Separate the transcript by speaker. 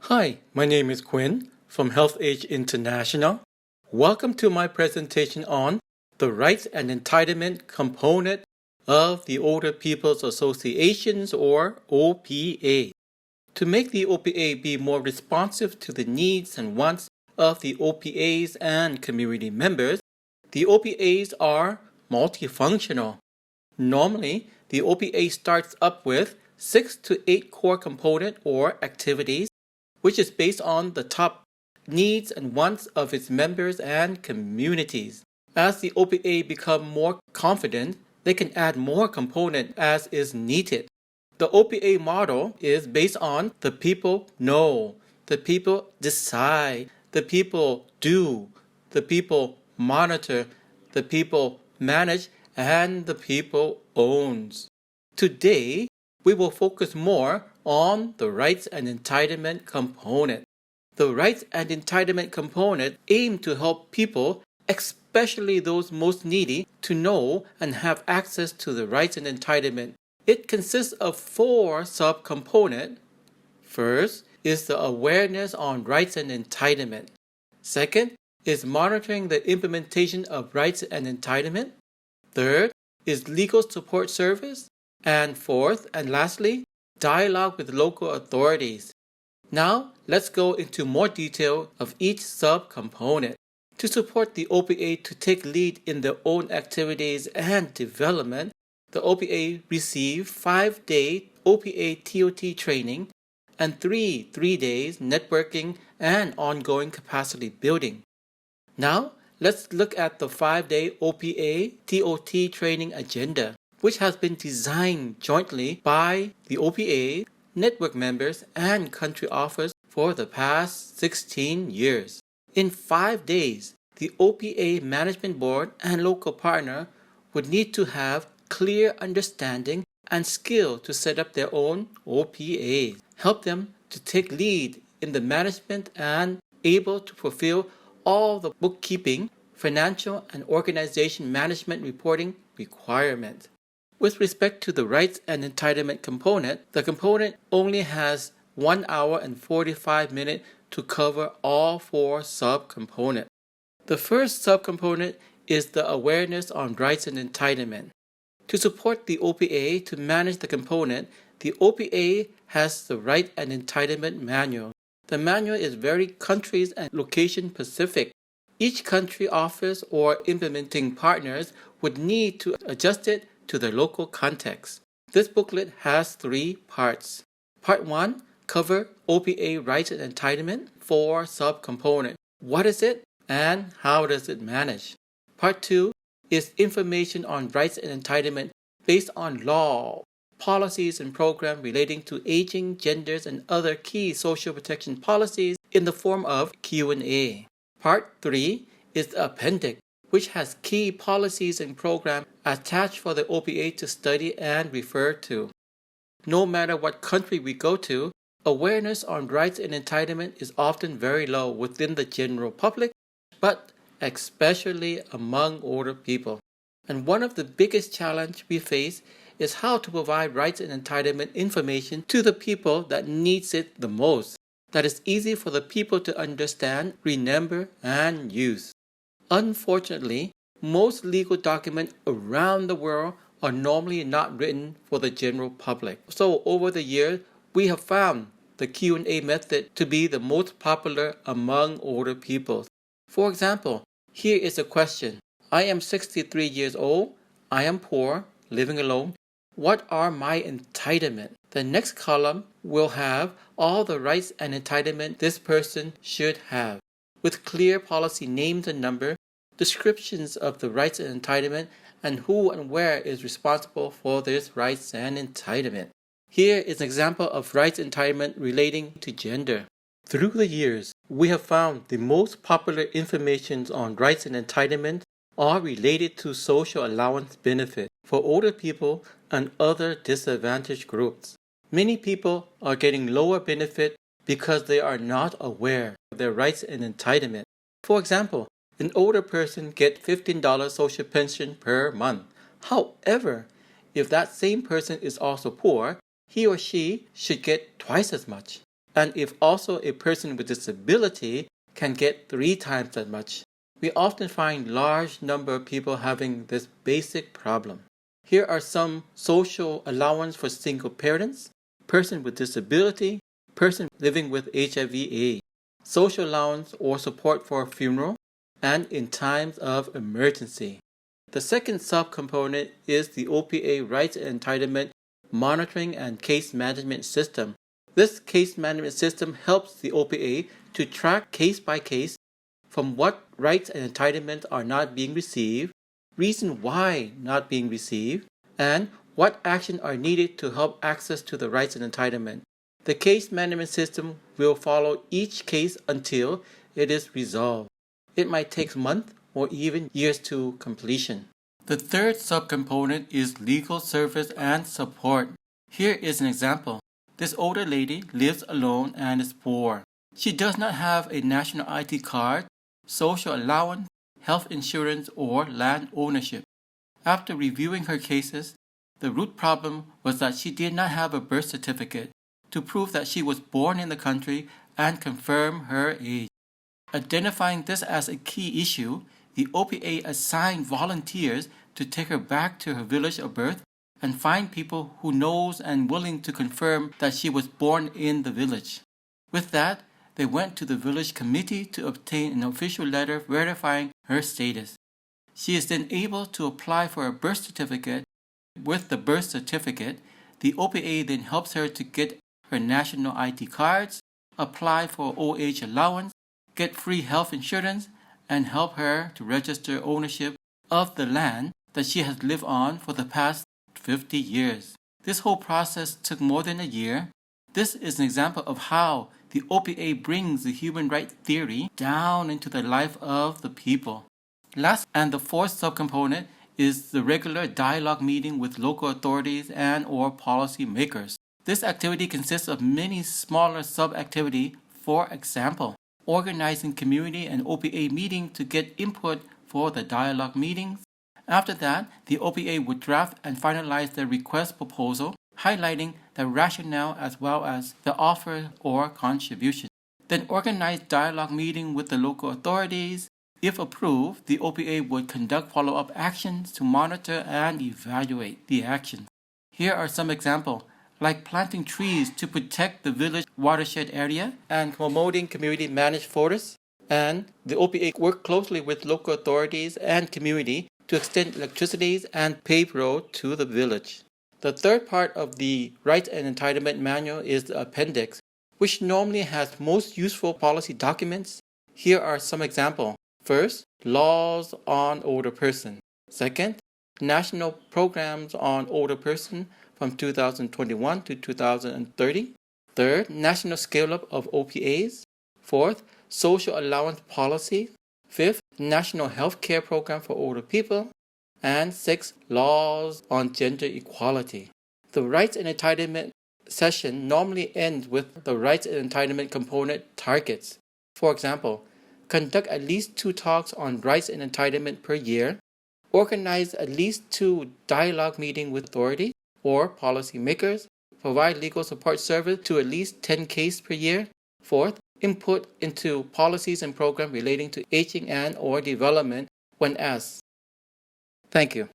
Speaker 1: Hi, my name is Quyen from HelpAge International. Welcome to my presentation on the rights and entitlement component of the Older People's Associations or OPA. To make the OPA be more responsive to the needs and wants of the OPAs and community members, the OPAs are multifunctional. Normally, the OPA starts up with 6 to 8 core component or activities, which is based on the top needs and wants of its members and communities. As the OPA become more confident, they can add more component as is needed. The OPA model is based on the people know, the people decide, the people do, the people monitor, the people manage, and the people owns. Today, we will focus more on the rights and entitlement component. The rights and entitlement component aim to help people, especially those most needy, to know and have access to the rights and entitlement. It consists of 4 subcomponents. First is the awareness on rights and entitlement. Second is monitoring the implementation of rights and entitlement. Third is legal support service. And fourth and lastly, dialogue with local authorities. Now, let's go into more detail of each subcomponent. To support the OPA to take lead in their own activities and development, the OPA received 5-day OPA TOT training and 3 days networking and ongoing capacity building. Now, let's look at the 5-day OPA TOT training agenda, which has been designed jointly by the OPA, network members, and country office for the past 16 years. In 5 days, the OPA Management Board and local partner would need to have clear understanding and skill to set up their own OPAs, help them to take lead in the management and able to fulfill all the bookkeeping, financial, and organization management reporting requirements. With respect to the rights and entitlement component, the component only has 1 hour and 45 minutes to cover all 4 subcomponents. The first subcomponent is the awareness on rights and entitlement. To support the OPA to manage the component, the OPA has the right and entitlement manual. The manual is very countries and location specific. Each country office or implementing partners would need to adjust it to the local context. This booklet has 3 parts. Part 1 covers OPA rights and entitlement, 4 subcomponents. What is it and how does it manage? Part 2 is information on rights and entitlement based on law, policies and programs relating to aging, genders, and other key social protection policies in the form of Q&A. Part 3 is the appendix, which has key policies and programs attached for the OPA to study and refer to. No matter what country we go to, awareness on rights and entitlement is often very low within the general public, but especially among older people. And one of the biggest challenges we face is how to provide rights and entitlement information to the people that needs it the most, that is easy for the people to understand, remember, and use. Unfortunately, most legal documents around the world are normally not written for the general public. So over the years, we have found the Q&A method to be the most popular among older people. For example, here is a question. I am 63 years old. I am poor, living alone. What are my entitlements? The next column will have all the rights and entitlements this person should have, with clear policy names and number, descriptions of the rights and entitlement, and who and where is responsible for this rights and entitlement. Here is an example of rights and entitlement relating to gender. Through the years, we have found the most popular information on rights and entitlement are related to social allowance benefit for older people and other disadvantaged groups. Many people are getting lower benefit because they are not aware of their rights and entitlement. For example, an older person gets $15 social pension per month. However, if that same person is also poor, he or she should get twice as much. and if also a person with disability can get 3 times that much. We often find large number of people having this basic problem. Here are some social allowance for single parents, person with disability, person living with HIV/AIDS, social allowance or support for a funeral, and in times of emergency. The second subcomponent is the OPA Rights and Entitlement Monitoring and Case Management System. This case management system helps the OPA to track case by case from what rights and entitlements are not being received, reason why not being received, and what action are needed to help access to the rights and entitlement. The case management system will follow each case until it is resolved. It might take months or even years to completion. The third subcomponent is legal service and support. Here is an example. This older lady lives alone and is poor. She does not have a national ID card, social allowance, health insurance, or land ownership. After reviewing her cases, the root problem was that she did not have a birth certificate to prove that she was born in the country and confirm her age. Identifying this as a key issue, the OPA assigned volunteers to take her back to her village of birth and find people who knows and willing to confirm that she was born in the village. With that, they went to the village committee to obtain an official letter verifying her status. She is then able to apply for a birth certificate. With the birth certificate, the OPA then helps her to get her national ID cards, apply for OH allowance, get free health insurance, and help her to register ownership of the land that she has lived on for the past 50 years. This whole process took more than a year. This is an example of how the OPA brings the human rights theory down into the life of the people. Last and the fourth subcomponent is the regular dialogue meeting with local authorities and or policy makers. This activity consists of many smaller sub-activities. For example, organizing community and OPA meeting to get input for the dialogue meetings. After that, the OPA would draft and finalize the request proposal, highlighting the rationale as well as the offer or contribution. Then organize dialogue meeting with the local authorities. If approved, the OPA would conduct follow-up actions to monitor and evaluate the actions. Here are some examples, like planting trees to protect the village watershed area and promoting community managed forests. And the OPA worked closely with local authorities and community to extend electricity and pave roads to the village. The third part of the Rights and Entitlement Manual is the appendix, which normally has most useful policy documents. Here are some examples. First, laws on older person. Second, national programs on older person from 2021 to 2030. Third, national scale-up of OPAs. Fourth, social allowance policy. Fifth, national health care program for older people. And sixth, laws on gender equality. The rights and entitlement session normally ends with the rights and entitlement component targets. For example, conduct at least 2 talks on rights and entitlement per year, organize at least 2 dialogue meetings with authority or policy makers, provide legal support service to at least 10 cases per year. Fourth, input into policies and programs relating to aging and or development when asked. Thank you.